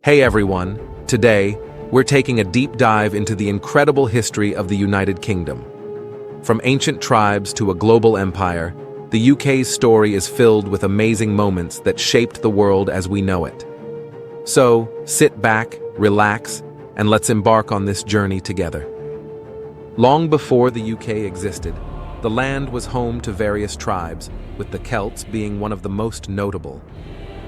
Hey everyone, today we're taking a deep dive into the incredible history of the United Kingdom. From ancient tribes to a global empire, the UK's story is filled with amazing moments that shaped the world as we know it. So, sit back, relax, and let's embark on this journey together. Long before the UK existed, the land was home to various tribes, with the Celts being one of the most notable.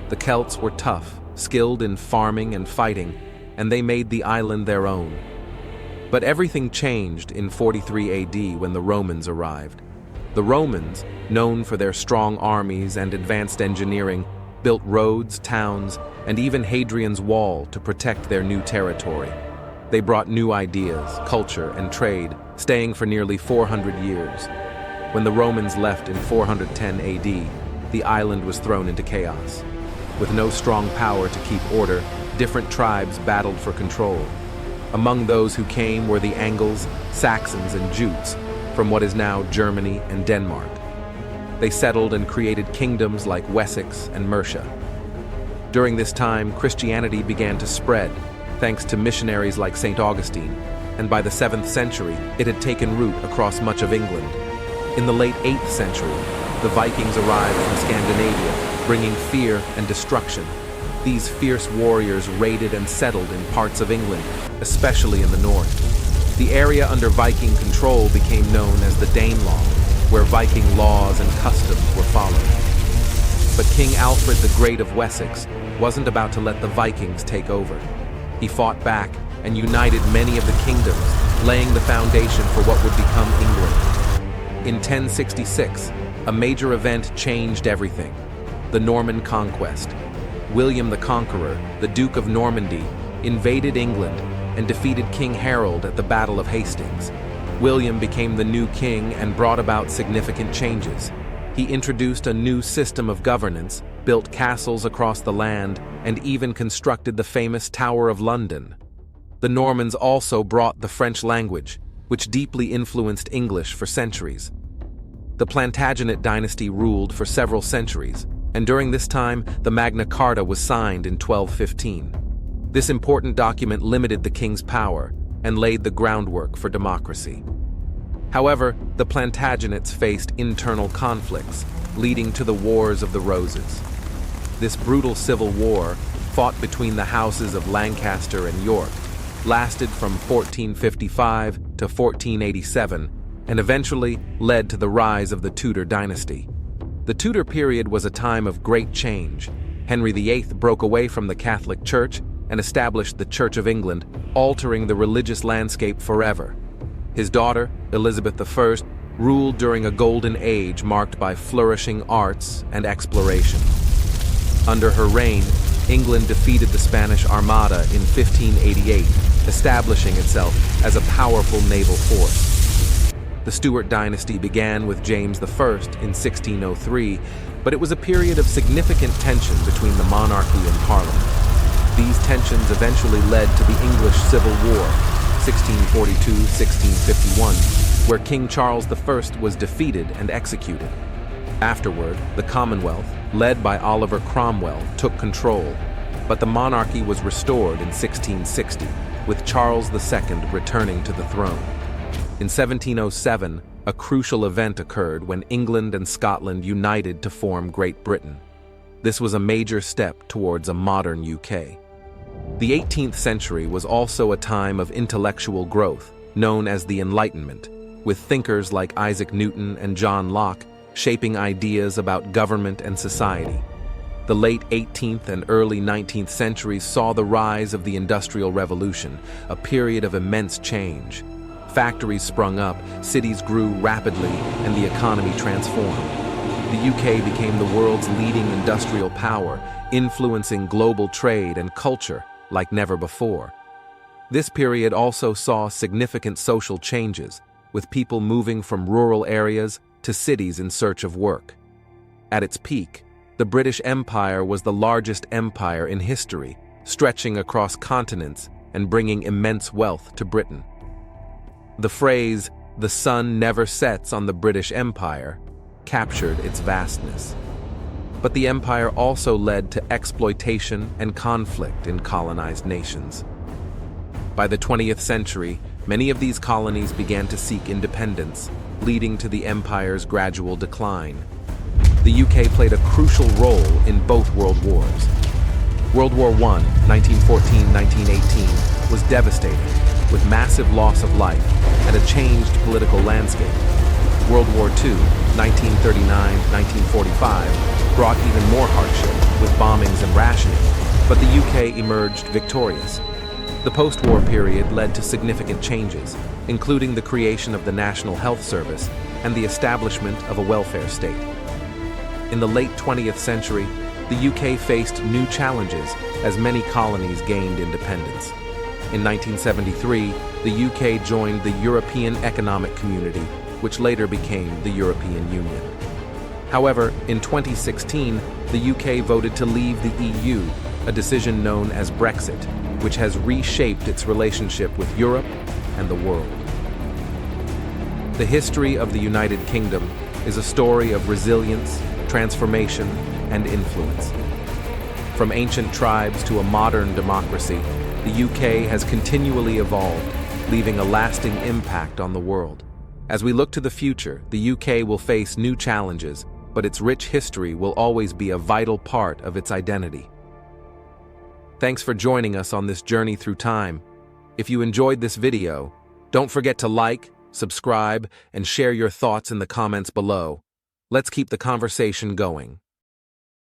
The Celts were tough, skilled in farming and fighting, and they made the island their own. But everything changed in 43 AD when the Romans arrived. The Romans, known for their strong armies and advanced engineering, built roads, towns, and even Hadrian's Wall to protect their new territory. They brought new ideas, culture, and trade, staying for nearly 400 years. When the Romans left in 410 AD, the island was thrown into chaos. With no strong power to keep order, different tribes battled for control. Among those who came were the Angles, Saxons, and Jutes, from what is now Germany and Denmark. They settled and created kingdoms like Wessex and Mercia. During this time, Christianity began to spread, thanks to missionaries like St. Augustine, and by the 7th century, it had taken root across much of England. In the late 8th century, the Vikings arrived from Scandinavia, bringing fear and destruction. These fierce warriors raided and settled in parts of England, especially in the north. The area under Viking control became known as the Danelaw, where Viking laws and customs were followed. But King Alfred the Great of Wessex wasn't about to let the Vikings take over. He fought back and united many of the kingdoms, laying the foundation for what would become England. In 1066, a major event changed everything: the Norman Conquest. William the Conqueror, the Duke of Normandy, invaded England and defeated King Harold at the Battle of Hastings. William became the new king and brought about significant changes. He introduced a new system of governance, built castles across the land, and even constructed the famous Tower of London. The Normans also brought the French language, which deeply influenced English for centuries. The Plantagenet dynasty ruled for several centuries, and during this time, the Magna Carta was signed in 1215. This important document limited the king's power and laid the groundwork for democracy. However, the Plantagenets faced internal conflicts, leading to the Wars of the Roses. This brutal civil war, fought between the houses of Lancaster and York, lasted from 1455 to 1487, and eventually led to the rise of the Tudor dynasty. The Tudor period was a time of great change. Henry VIII broke away from the Catholic Church and established the Church of England, altering the religious landscape forever. His daughter, Elizabeth I, ruled during a golden age marked by flourishing arts and exploration. Under her reign, England defeated the Spanish Armada in 1588, establishing itself as a powerful naval force. The Stuart dynasty began with James I in 1603, but it was a period of significant tension between the monarchy and Parliament. These tensions eventually led to the English Civil War, 1642-1651, where King Charles I was defeated and executed. Afterward, the Commonwealth, led by Oliver Cromwell, took control, but the monarchy was restored in 1660, with Charles II returning to the throne. In 1707, a crucial event occurred when England and Scotland united to form Great Britain. This was a major step towards a modern UK. The 18th century was also a time of intellectual growth, known as the Enlightenment, with thinkers like Isaac Newton and John Locke shaping ideas about government and society. The late 18th and early 19th centuries saw the rise of the Industrial Revolution, a period of immense change. Factories sprung up, cities grew rapidly, and the economy transformed. The UK became the world's leading industrial power, influencing global trade and culture like never before. This period also saw significant social changes, with people moving from rural areas to cities in search of work. At its peak, the British Empire was the largest empire in history, stretching across continents and bringing immense wealth to Britain. The phrase, "the sun never sets on the British Empire," captured its vastness. But the empire also led to exploitation and conflict in colonized nations. By the 20th century, many of these colonies began to seek independence, leading to the empire's gradual decline. The UK played a crucial role in both world wars. World War I, 1914-1918, was devastating, with massive loss of life and a changed political landscape. World War II, 1939-1945, brought even more hardship, with bombings and rationing, but the UK emerged victorious. The post-war period led to significant changes, including the creation of the National Health Service and the establishment of a welfare state. In the late 20th century, the UK faced new challenges as many colonies gained independence. In 1973, the UK joined the European Economic Community, which later became the European Union. However, in 2016, the UK voted to leave the EU, a decision known as Brexit, which has reshaped its relationship with Europe and the world. The history of the United Kingdom is a story of resilience, transformation, and influence. From ancient tribes to a modern democracy, the UK has continually evolved, leaving a lasting impact on the world. As we look to the future, the UK will face new challenges, but its rich history will always be a vital part of its identity. Thanks for joining us on this journey through time. If you enjoyed this video, don't forget to like, subscribe, and share your thoughts in the comments below. Let's keep the conversation going.